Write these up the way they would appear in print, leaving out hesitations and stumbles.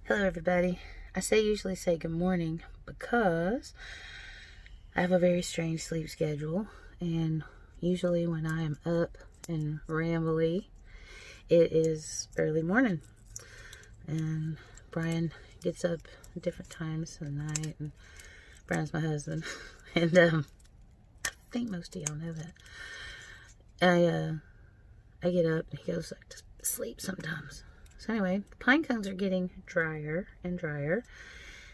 Hello everybody. I usually say good morning because I have a very strange sleep schedule, and usually when I am up and rambly, it is early morning. And Brian gets up at different times of the night, and Brian's my husband. And I think most of y'all know that. I get up and he goes like to sleep sometimes. So anyway, pine cones are getting drier and drier,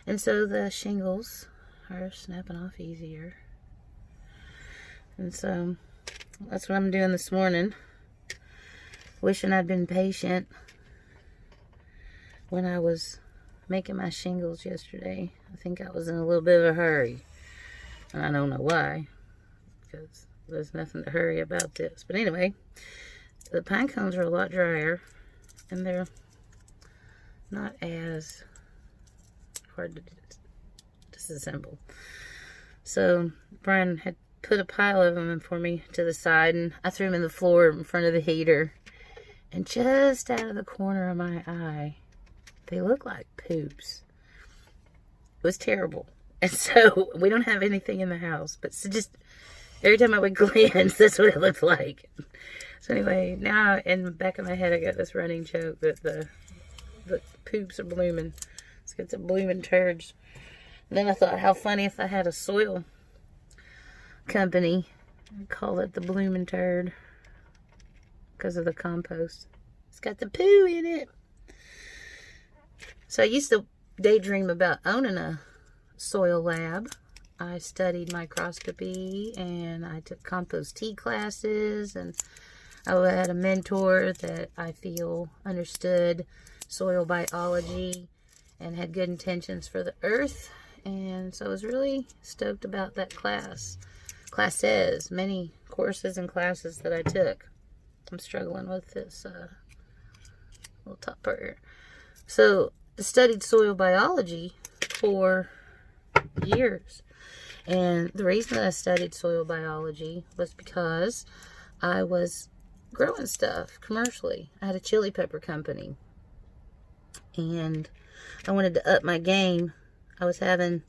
and so the shingles are snapping off easier. And so that's what I'm doing this morning. Wishing I'd been patient when I was making my shingles yesterday. I think I was in a little bit of a hurry, and I don't know why, because there's nothing to hurry about this. But anyway, the pine cones are a lot drier, and they're not as hard to disassemble. So Brian had put a pile of them for me to the side, and I threw them in the floor in front of the heater. And just out of the corner of my eye, they look like poops. It was terrible. And so we don't have anything in the house, but so just every time I would glance, that's what it looked like. So anyway, now in the back of my head, I got this running joke that the poops are blooming. Let's get some blooming turds. And then I thought, how funny if I had a soil company and call it the blooming turd because of the compost. It's got the poo in it. So I used to daydream about owning a soil lab. I studied microscopy, and I took compost tea classes, and I had a mentor that I feel understood soil biology and had good intentions for the earth. And so I was really stoked about that classes, many courses and classes that I took. I'm struggling with this little top part here. So I studied soil biology for years. And the reason that I studied soil biology was because I was growing stuff commercially. I had a chili pepper company, and I wanted to up my game. I was having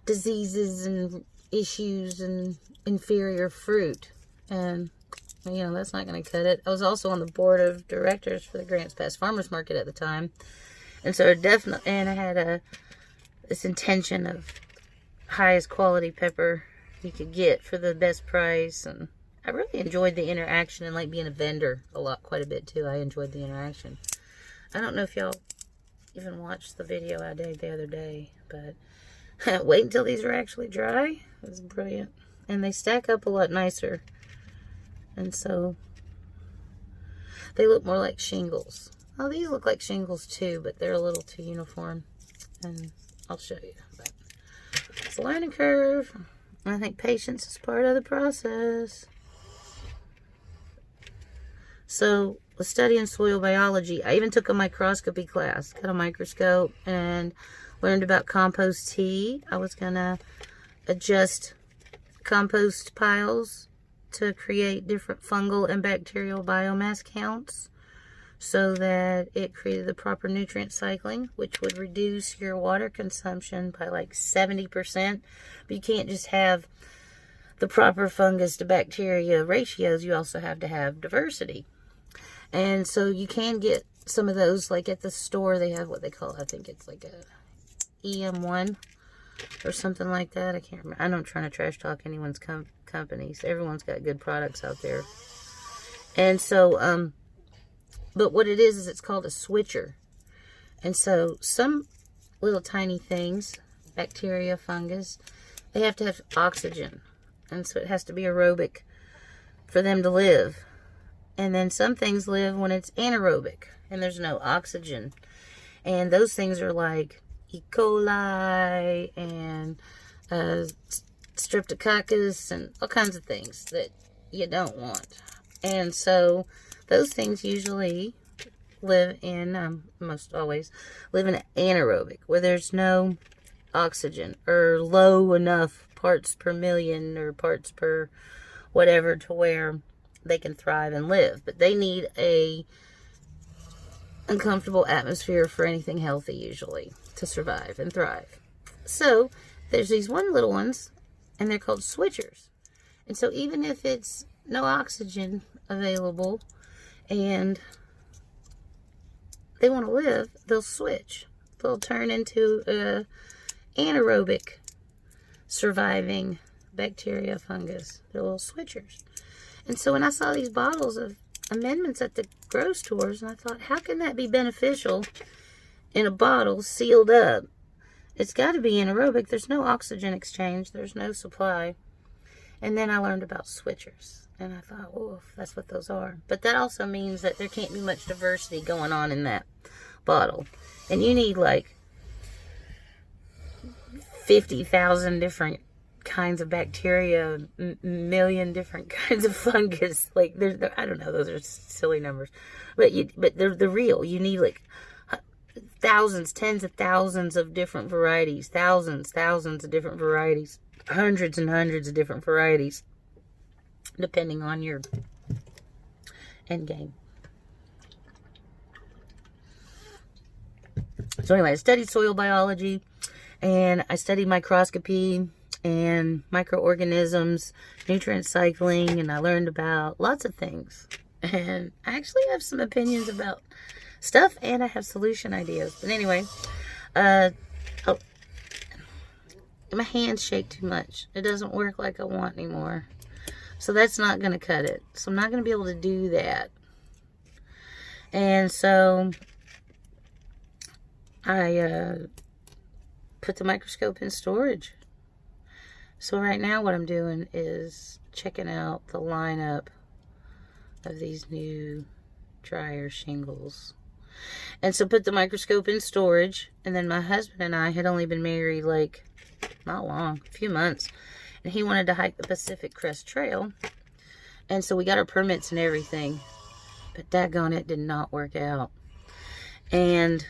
diseases and issues and inferior fruit, and that's not going to cut it. I was also on the board of directors for the Grants Pass Farmers Market at the time, and so and I had this intention of highest quality pepper you could get for the best price. And I really enjoyed the interaction and like being a vendor quite a bit too. I enjoyed the interaction. I don't know if y'all even watched the video I did the other day, but wait until these are actually dry. It was brilliant. And they stack up a lot nicer. And so they look more like shingles. Oh, these look like shingles too, but they're a little too uniform. And I'll show you. But it's a learning curve. I think patience is part of the process. So, with studying soil biology, I even took a microscopy class, got a microscope, and learned about compost tea. I was going to adjust compost piles to create different fungal and bacterial biomass counts so that it created the proper nutrient cycling, which would reduce your water consumption by like 70%. But you can't just have the proper fungus to bacteria ratios. You also have to have diversity. And so you can get some of those, like at the store, they have what they call, I think it's like a EM1 or something like that. I can't remember. I'm not trying to trash talk anyone's companies. Everyone's got good products out there. And so, but what it is it's called a switcher. And so some little tiny things, bacteria, fungus, they have to have oxygen. And so it has to be aerobic for them to live. And then some things live when it's anaerobic and there's no oxygen. And those things are like E. coli and streptococcus and all kinds of things that you don't want. And so those things usually live in, most always, live in anaerobic, where there's no oxygen or low enough parts per million or parts per whatever to where they can thrive and live. But they need a uncomfortable atmosphere for anything healthy, usually, to survive and thrive. So there's these one little ones, and they're called switchers. And so even if it's no oxygen available and they want to live, they'll switch. They'll turn into anaerobic surviving bacteria, fungus. They're little switchers. And so when I saw these bottles of amendments at the grocery stores, and I thought, how can that be beneficial in a bottle sealed up? It's got to be anaerobic. There's no oxygen exchange. There's no supply. And then I learned about switchers. And I thought, oh, that's what those are. But that also means that there can't be much diversity going on in that bottle. And you need like 50,000 different kinds of bacteria, million different kinds of fungus. Like, I don't know, those are silly numbers. But they're real. You need like thousands, tens of thousands of different varieties. Thousands of different varieties. Hundreds and hundreds of different varieties. Depending on your end game. So anyway, I studied soil biology, and I studied microscopy and microorganisms, nutrient cycling, and I learned about lots of things. And I actually have some opinions about stuff, and I have solution ideas. But anyway, my hands shake too much. It doesn't work like I want anymore. So that's not going to cut it. So I'm not going to be able to do that. And so I put the microscope in storage. So right now what I'm doing is checking out the lineup of these new dryer shingles. And so put the microscope in storage. And then my husband and I had only been married like, not long, a few months. And he wanted to hike the Pacific Crest Trail. And so we got our permits and everything. But daggone, it did not work out. And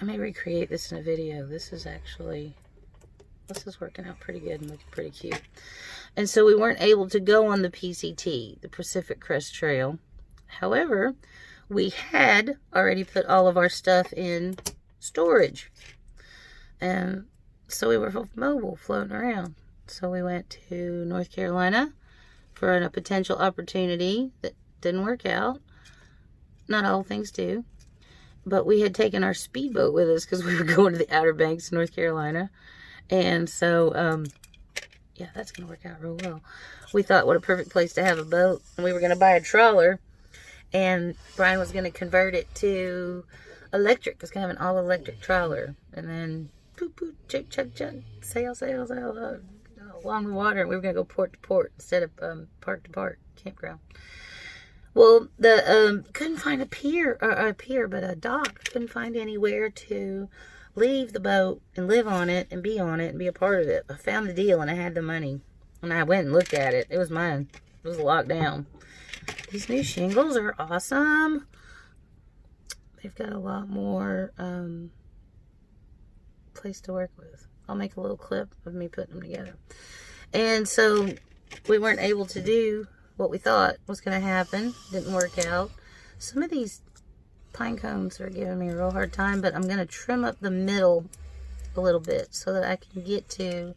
I may recreate this in a video. This is working out pretty good and looking pretty cute. And so we weren't able to go on the PCT, the Pacific Crest Trail. However, we had already put all of our stuff in storage. And so we were mobile, floating around. So we went to North Carolina for a potential opportunity that didn't work out. Not all things do. But we had taken our speedboat with us because we were going to the Outer Banks of North Carolina. And so, yeah, that's going to work out real well. We thought, what a perfect place to have a boat. And we were going to buy a trawler. And Brian was going to convert it to electric. It was going to have an all-electric trawler. And then, poop, poop, chug, chug, chug, sail, sail, sail, along the water. And we were going to go port to port instead of park to park, campground. Well, couldn't find a dock. Couldn't find anywhere to leave the boat and live on it and be on it and be a part of it. I found the deal and I had the money. And I went and looked at it. It was mine. It was locked down. These new shingles are awesome. They've got a lot more place to work with. I'll make a little clip of me putting them together. And so we weren't able to do what we thought was going to happen. Didn't work out. Some of these pine cones are giving me a real hard time, but I'm going to trim up the middle a little bit so that I can get to,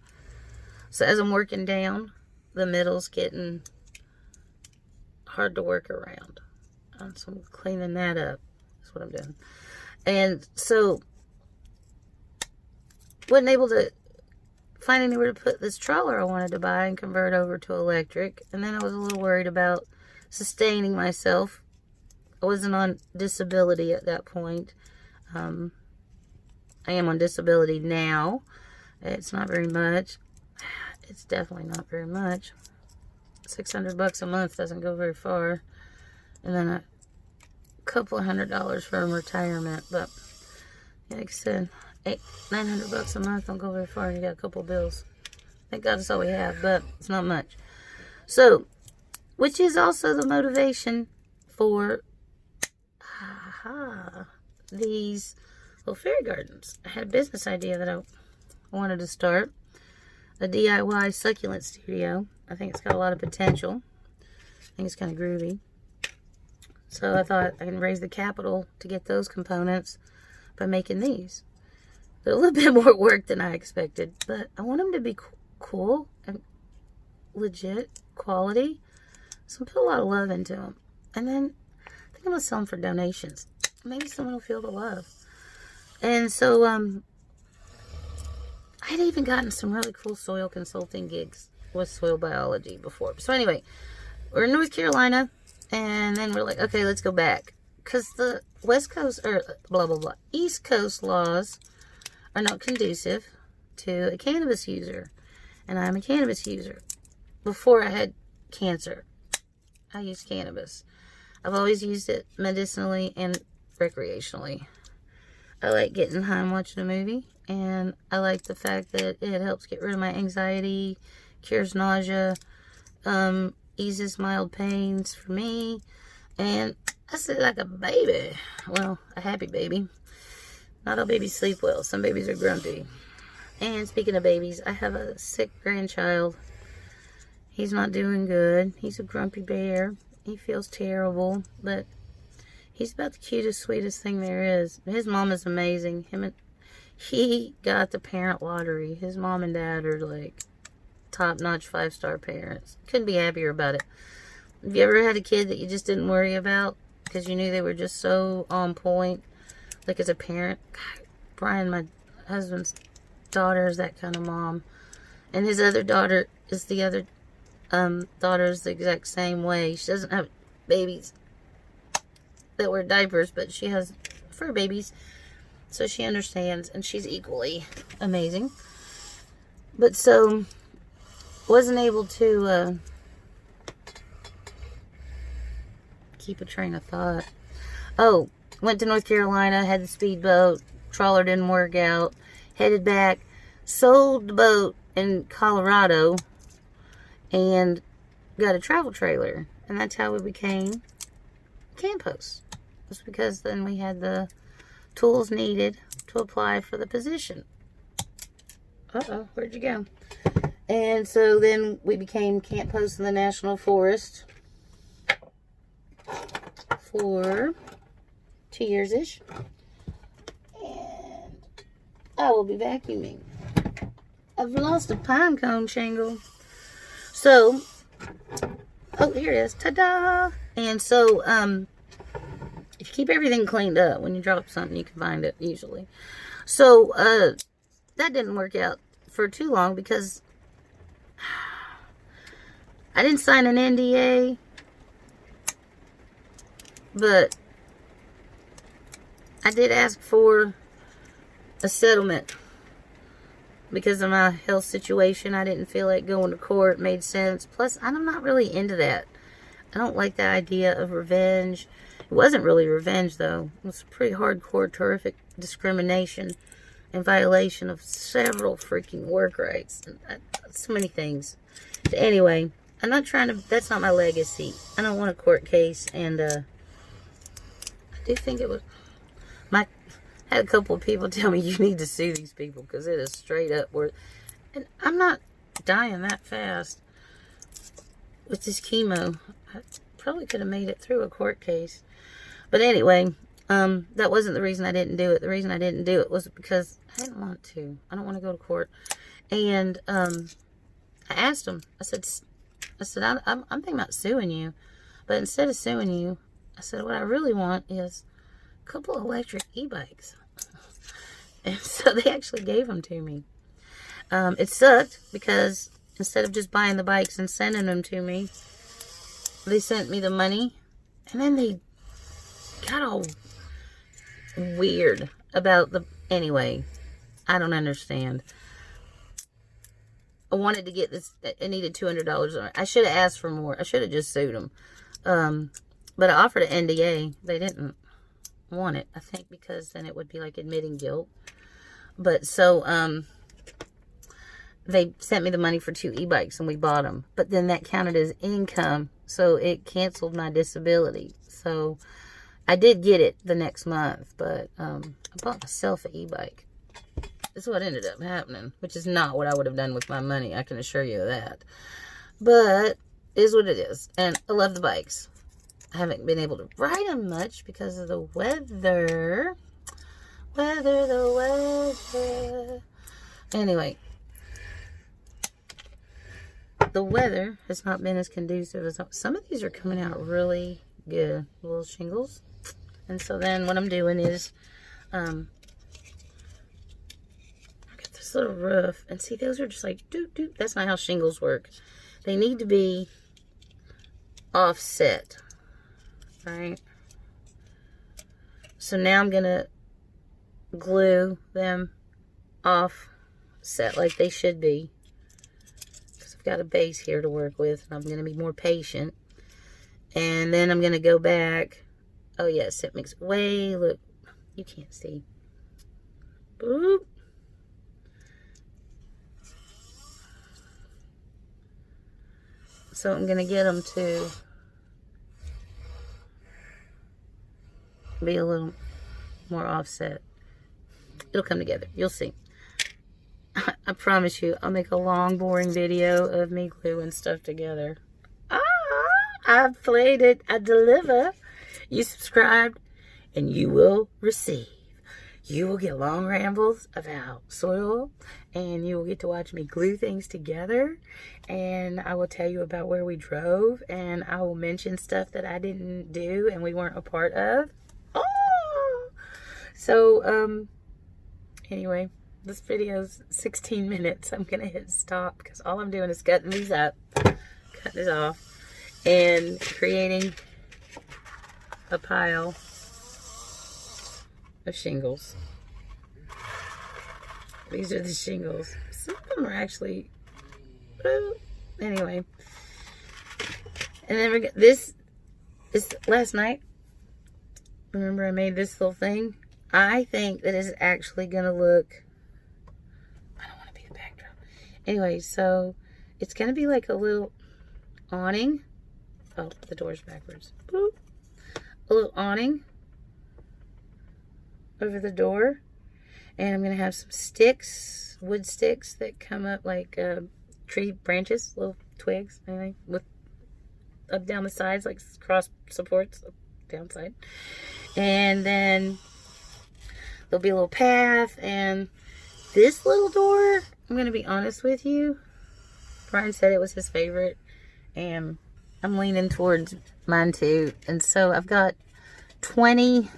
so as I'm working down, the middle's getting hard to work around. So I'm cleaning that up. That's what I'm doing. And so wasn't able to find anywhere to put this trawler I wanted to buy and convert over to electric. And then I was a little worried about sustaining myself. I wasn't on disability at that point. I am on disability now. It's not very much. It's definitely not very much. $600 a month doesn't go very far. And then a couple of $100 for retirement. But like I said, $900 a month don't go very far, and you got a couple bills. Thank God that's all we have, but it's not much. So, which is also the motivation for these little fairy gardens. I had a business idea that I wanted to start. A DIY succulent studio. I think it's got a lot of potential. I think it's kind of groovy. So I thought I can raise the capital to get those components by making these. They're a little bit more work than I expected, but I want them to be cool and legit quality. So I put a lot of love into them. And then I think I'm going to sell them for donations. Maybe someone will feel the love. And so I had even gotten some really cool soil consulting gigs with soil biology before. So anyway, we're in North Carolina, and then we're like, okay, let's go back. Because the West Coast, or blah, blah, blah, East Coast laws are not conducive to a cannabis user. And I'm a cannabis user. Before I had cancer, I used cannabis. I've always used it medicinally and recreationally. I like getting high and watching a movie. And I like the fact that it helps get rid of my anxiety, cures nausea, eases mild pains for me. And I sleep like a baby. Well, a happy baby. Not all babies sleep well. Some babies are grumpy. And speaking of babies, I have a sick grandchild. He's not doing good. He's a grumpy bear. He feels terrible. But he's about the cutest, sweetest thing there is. His mom is amazing. He got the parent lottery. His mom and dad are like top-notch 5-star parents. Couldn't be happier about it. Have you ever had a kid that you just didn't worry about because you knew they were just so on point? Like as a parent, God, Brian, my husband's daughter, is that kind of mom. And his other daughter is the other daughter is the exact same way. She doesn't have babies that wear diapers, but she has fur babies. So she understands, and she's equally amazing. But so, wasn't able to keep a train of thought. Oh, went to North Carolina, had the speedboat, trawler didn't work out, headed back, sold the boat in Colorado, and got a travel trailer. And that's how we became Campos. Just because then we had the tools needed to apply for the position. Uh-oh, where'd you go? And so then we became Camp Post in the National Forest for 2 years-ish. And I will be vacuuming. I've lost a pine cone shingle. So, oh, here it is. Ta-da! And so, if you keep everything cleaned up, when you drop something, you can find it, usually. So, that didn't work out for too long because I didn't sign an NDA, but I did ask for a settlement because of my health situation. I didn't feel like going to court made sense. Plus, I'm not really into that. I don't like the idea of revenge. It wasn't really revenge, though. It was pretty hardcore, terrific discrimination and violation of several freaking work rights. So many things. Anyway, I'm not trying to... That's not my legacy. I don't want a court case, and I do think it was... I had a couple of people tell me, you need to sue these people because it is straight up worth... And I'm not dying that fast with this chemo. I probably could have made it through a court case. But anyway, that wasn't the reason I didn't do it. The reason I didn't do it was because I didn't want to. I don't want to go to court. And I asked him. I said, I'm thinking about suing you. But instead of suing you, I said, what I really want is a couple of electric e-bikes. And so they actually gave them to me. It sucked because instead of just buying the bikes and sending them to me, they sent me the money. And then they got all weird about the... Anyway, I don't understand. I wanted to get this... I needed $200. I should have asked for more. I should have just sued them. But I offered an NDA. They didn't want it. I think because then it would be like admitting guilt. But so, they sent me the money for 2 e-bikes and we bought them. But then that counted as income. So it canceled my disability. So I did get it the next month. But I bought myself an e-bike. This is what ended up happening. Which is not what I would have done with my money. I can assure you of that. But it is what it is. And I love the bikes. I haven't been able to ride them much because of the weather. The weather. Anyway, the weather has not been as conducive as some of these are coming out really good, little shingles. And so then what I'm doing is I got this little roof, and see, those are just like doop doop. That's not how shingles work. They need to be offset, right? So now I'm gonna glue them offset like they should be, because I've got a base here to work with, and I'm gonna be more patient. And then I'm gonna go back. Oh yes, it makes way, look, you can't see. Boop. So I'm gonna get them to be a little more offset. It'll come together. You'll see. I promise you, I'll make a long, boring video of me gluing stuff together. I've played it. I deliver. You subscribed, and you will receive. You will get long rambles about soil, and you will get to watch me glue things together, and I will tell you about where we drove, and I will mention stuff that I didn't do and we weren't a part of. Oh! So, anyway, this video's 16 minutes. I'm going to hit stop because all I'm doing is cutting these up, cutting this off, and creating a pile of shingles. These are the shingles. Some of them are actually, anyway. And then we got this last night. Remember I made this little thing? I think that is actually going to look, I don't want to be the backdrop. Anyway, so it's going to be like a little awning. Oh, the door's backwards. Boop. A little awning over the door. And I'm going to have some sticks, wood sticks that come up like tree branches, little twigs, anyway, with up down the sides, like cross supports, up downside. And then there'll be a little path, and this little door, I'm going to be honest with you, Brian said it was his favorite, and I'm leaning towards mine too. And so I've got 20,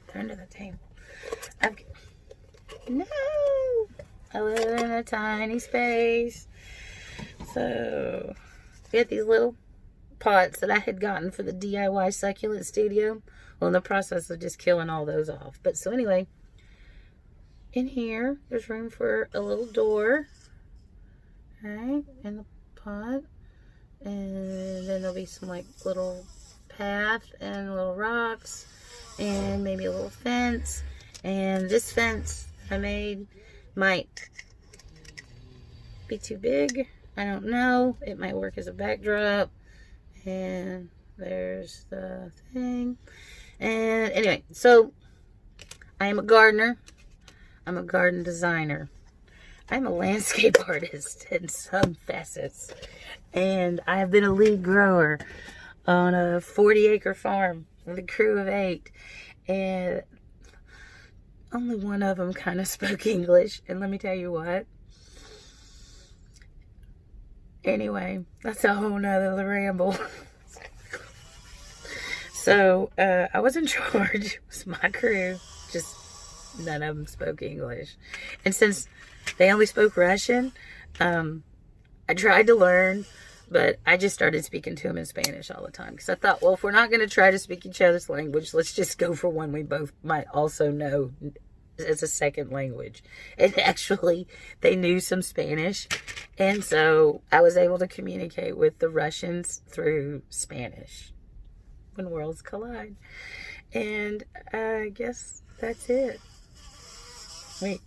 turn to the table. No, I live in a tiny space. So we had these little pots that I had gotten for the DIY succulent studio. Well, in the process of just killing all those off. But so anyway, in here, there's room for a little door. Right, in the pot. And then there'll be some like little path and little rocks. And maybe a little fence. And this fence I made might be too big. I don't know. It might work as a backdrop. And there's the thing. And anyway, so I am a gardener. I'm a garden designer. I'm a landscape artist in some facets. And I have been a lead grower on a 40-acre farm with a crew of 8. And only one of them kind of spoke English. And let me tell you what. Anyway, that's a whole nother ramble. So, I was in charge. It was my crew. Just none of them spoke English. And since they only spoke Russian, I tried to learn, but I just started speaking to them in Spanish all the time. Because I thought, well, if we're not going to try to speak each other's language, let's just go for one we both might also know as a second language. And actually, they knew some Spanish. And so I was able to communicate with the Russians through Spanish when worlds collide. And I guess that's it. Wait.